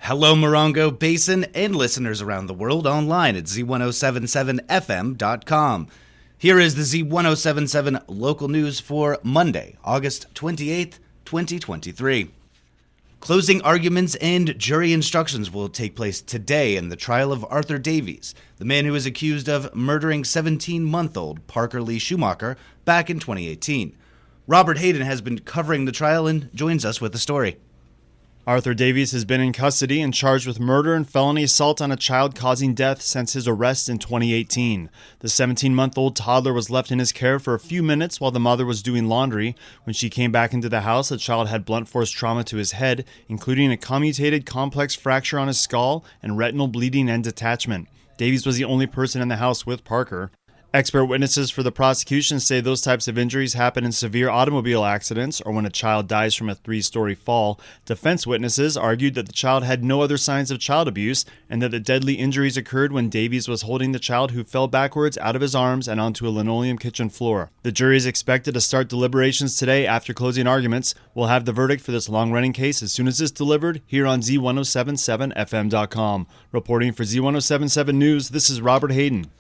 Hello, Morongo Basin and listeners around the world online at Z107.7 FM.com. Here is the Z107.7 local news for Monday, August 28th, 2023. Closing arguments and jury instructions will take place today in the trial of Arthur Davies, the man who is accused of murdering 17-month-old Parker Lee Schumacher back in 2018. Robert Hayden has been covering the trial and joins us with the story. Arthur Davies has been in custody and charged with murder and felony assault on a child causing death since his arrest in 2018. The 17-month-old toddler was left in his care for a few minutes while the mother was doing laundry. When she came back into the house, the child had blunt force trauma to his head, including a commutated complex fracture on his skull and retinal bleeding and detachment. Davies was the only person in the house with Parker. Expert witnesses for the prosecution say those types of injuries happen in severe automobile accidents or when a child dies from a 3-story fall. Defense witnesses argued that the child had no other signs of child abuse and that the deadly injuries occurred when Davies was holding the child, who fell backwards out of his arms and onto a linoleum kitchen floor. The jury is expected to start deliberations today after closing arguments. We'll have the verdict for this long-running case as soon as it's delivered here on Z107.7 FM.com. Reporting for Z107.7 News, this is Robert Hayden.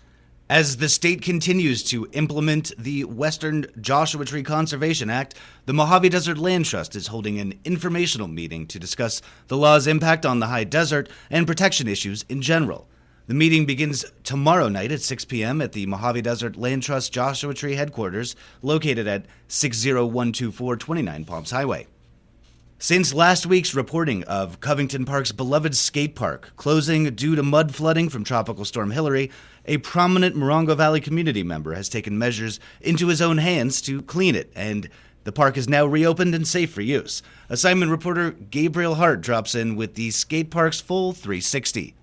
As the state continues to implement the Western Joshua Tree Conservation Act, the Mojave Desert Land Trust is holding an informational meeting to discuss the law's impact on the high desert and protection issues in general. The meeting begins tomorrow night at 6 p.m. at the Mojave Desert Land Trust Joshua Tree headquarters, located at 60124 29 Palms Highway. Since last week's reporting of Covington Park's beloved skate park closing due to mud flooding from Tropical Storm Hilary, a prominent Morongo Valley community member has taken measures into his own hands to clean it, and the park is now reopened and safe for use. Assignment reporter Gabriel Hart drops in with the skate park's full 360.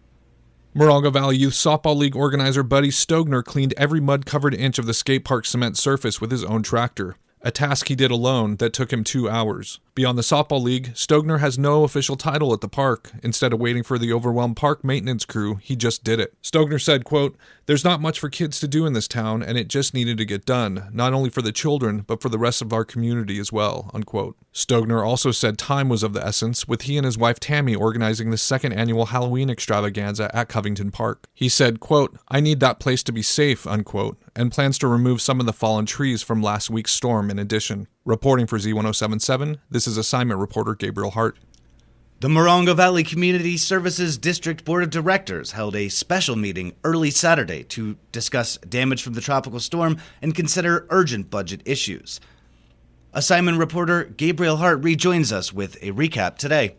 Morongo Valley Youth Softball League organizer Buddy Stogner cleaned every mud-covered inch of the skate park cement surface with his own tractor, a task he did alone that took him 2 hours. Beyond the softball league, Stogner has no official title at the park. Instead of waiting for the overwhelmed park maintenance crew, he just did it. Stogner said, quote, "There's not much for kids to do in this town, and it just needed to get done, not only for the children, but for the rest of our community as well," unquote. Stogner also said time was of the essence, with he and his wife Tammy organizing the second annual Halloween extravaganza at Covington Park. He said, quote, "I need that place to be safe," unquote, and plans to remove some of the fallen trees from last week's storm in addition. Reporting for Z107.7, this is assignment reporter Gabriel Hart. The Morongo Valley Community Services District Board of Directors held a special meeting early Saturday to discuss damage from the tropical storm and consider urgent budget issues. Assignment reporter Gabriel Hart rejoins us with a recap today.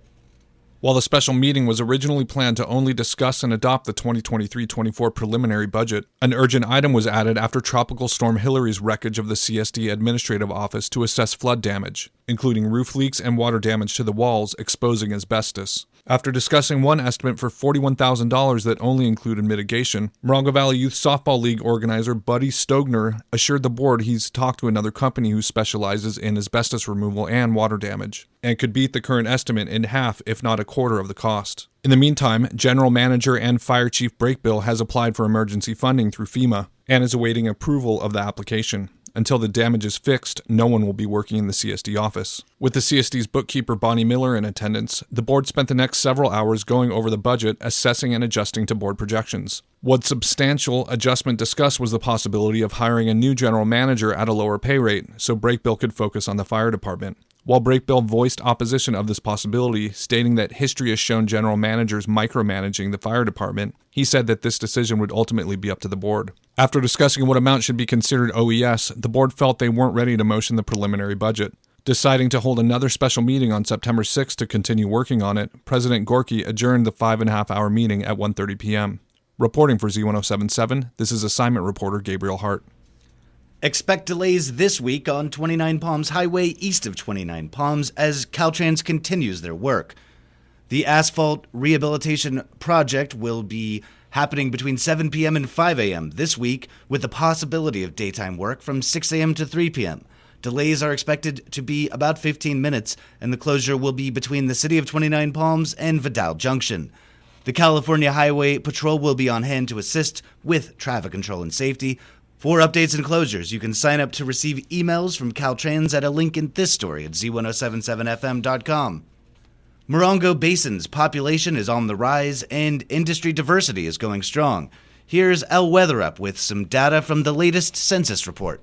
While the special meeting was originally planned to only discuss and adopt the 2023-24 preliminary budget, an urgent item was added after Tropical Storm Hilary's wreckage of the CSD Administrative Office to assess flood damage, including roof leaks and water damage to the walls, exposing asbestos. After discussing one estimate for $41,000 that only included mitigation, Morongo Valley Youth Softball League organizer Buddy Stogner assured the board he's talked to another company who specializes in asbestos removal and water damage, and could beat the current estimate in half, if not a quarter of the cost. In the meantime, General Manager and Fire Chief Brakebill has applied for emergency funding through FEMA and is awaiting approval of the application. Until the damage is fixed, no one will be working in the CSD office. With the CSD's bookkeeper Bonnie Miller in attendance, the board spent the next several hours going over the budget, assessing and adjusting to board projections. One substantial adjustment discussed was the possibility of hiring a new general manager at a lower pay rate, so Brakebill could focus on the fire department. While Brakebill voiced opposition of this possibility, stating that history has shown general managers micromanaging the fire department, he said that this decision would ultimately be up to the board. After discussing what amount should be considered OES, the board felt they weren't ready to motion the preliminary budget. Deciding to hold another special meeting on September 6th to continue working on it, President Gorky adjourned the 5.5-hour meeting at 1:30 p.m. Reporting for Z107.7, this is assignment reporter Gabriel Hart. Expect delays this week on 29 Palms Highway east of 29 Palms as Caltrans continues their work. The asphalt rehabilitation project will be happening between 7 p.m. and 5 a.m. this week, with the possibility of daytime work from 6 a.m. to 3 p.m. Delays are expected to be about 15 minutes, and the closure will be between the city of 29 Palms and Vidal Junction. The California Highway Patrol will be on hand to assist with traffic control and safety. For updates and closures, you can sign up to receive emails from Caltrans at a link in this story at Z107.7FM.com. Morongo Basin's population is on the rise and industry diversity is going strong. Here's El Weatherup with some data from the latest census report.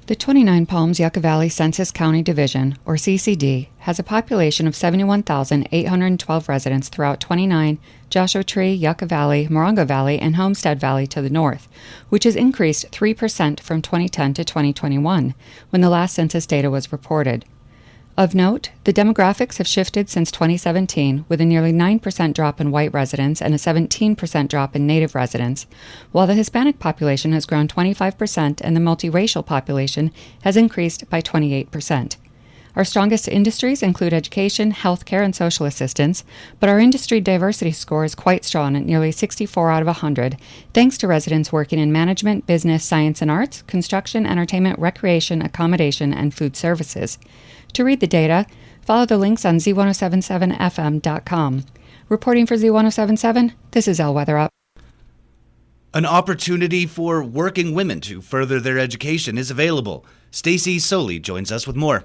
The 29 Palms Yucca Valley Census County Division, or CCD, has a population of 71,812 residents throughout 29 Joshua Tree, Yucca Valley, Morongo Valley, and Homestead Valley to the north, which has increased 3% from 2010 to 2021, when the last census data was reported. Of note, the demographics have shifted since 2017, with a nearly 9% drop in white residents and a 17% drop in Native residents, while the Hispanic population has grown 25% and the multiracial population has increased by 28%. Our strongest industries include education, healthcare, and social assistance, but our industry diversity score is quite strong at nearly 64 out of 100, thanks to residents working in management, business, science and arts, construction, entertainment, recreation, accommodation, and food services. To read the data, follow the links on Z107.7 Reporting for Z107.7, this is El Weatherup. An opportunity for working women to further their education is available. Stacy Soley joins us with more.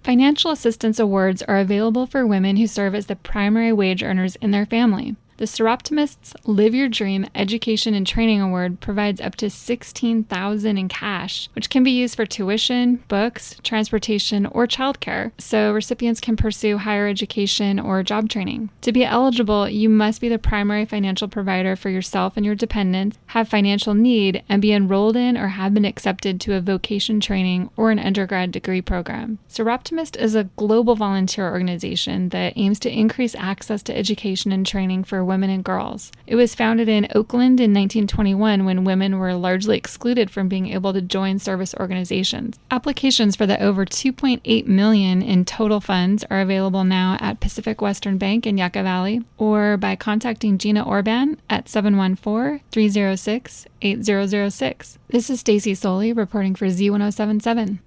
Financial assistance awards are available for women who serve as the primary wage earners in their family. The Seroptimists Live Your Dream Education and Training Award provides up to $16,000 in cash, which can be used for tuition, books, transportation, or childcare, so recipients can pursue higher education or job training. To be eligible, you must be the primary financial provider for yourself and your dependents, have financial need, and be enrolled in or have been accepted to a vocation training or an undergrad degree program. Seroptimist is a global volunteer organization that aims to increase access to education and training for women and girls. It was founded in Oakland in 1921 when women were largely excluded from being able to join service organizations. Applications for the over $2.8 million in total funds are available now at Pacific Western Bank in Yucca Valley or by contacting Gina Orban at 714-306-8006. This is Stacy Soley reporting for Z107.7.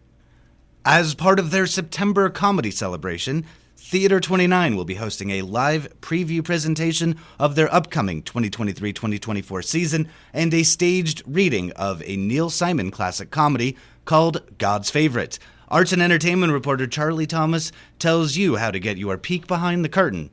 As part of their September comedy celebration, Theater 29 will be hosting a live preview presentation of their upcoming 2023-2024 season and a staged reading of a Neil Simon classic comedy called God's Favorite. Arts and entertainment reporter Charlie Thomas tells you how to get your peek behind the curtain.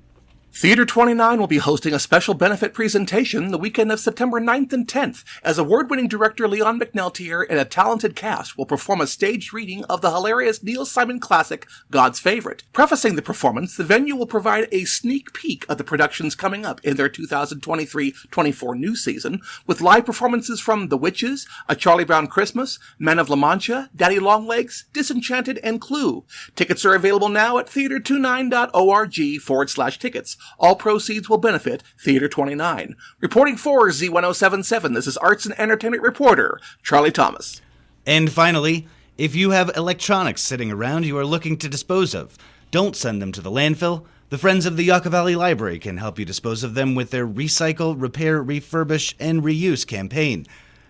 Theater 29 will be hosting a special benefit presentation the weekend of September 9th and 10th, as award-winning director Leon McNeltier and a talented cast will perform a staged reading of the hilarious Neil Simon classic, God's Favorite. Prefacing the performance, the venue will provide a sneak peek of the productions coming up in their 2023-24 new season, with live performances from The Witches, A Charlie Brown Christmas, Men of La Mancha, Daddy Longlegs, Disenchanted, and Clue. Tickets are available now at theater29.org/tickets. All proceeds will benefit Theater 29. Reporting for Z107.7, this is arts and entertainment reporter Charlie Thomas. And finally, if you have electronics sitting around you are looking to dispose of, don't send them to the landfill. The Friends of the Yucca Valley Library can help you dispose of them with their Recycle, Repair, Refurbish, and Reuse campaign.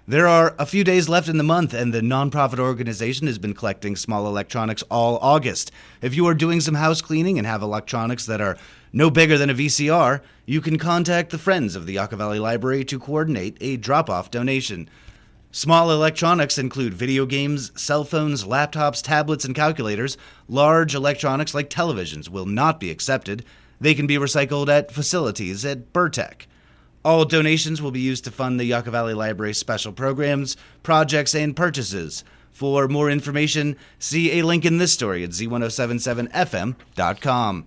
There are a few days left in the month, and the nonprofit organization has been collecting small electronics all August. If you are doing some house cleaning and have electronics that are no bigger than a VCR, you can contact the Friends of the Yucca Valley Library to coordinate a drop-off donation. Small electronics include video games, cell phones, laptops, tablets, and calculators. Large electronics like televisions will not be accepted. They can be recycled at facilities at Burtech. All donations will be used to fund the Yucca Valley Library's special programs, projects, and purchases. For more information, see a link in this story at z1077fm.com.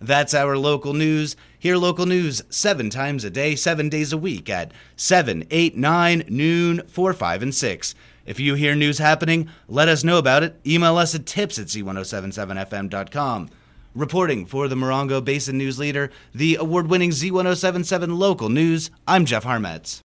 That's our local news. Hear local news 7 times a day, 7 days a week at 7, 8, 9, noon, 4, 5, and 6. If you hear news happening, let us know about it. Email us at tips@z1077fm.com. Reporting for the Morongo Basin News Leader, the award-winning Z107.7 Local News, I'm Jeff Harmetz.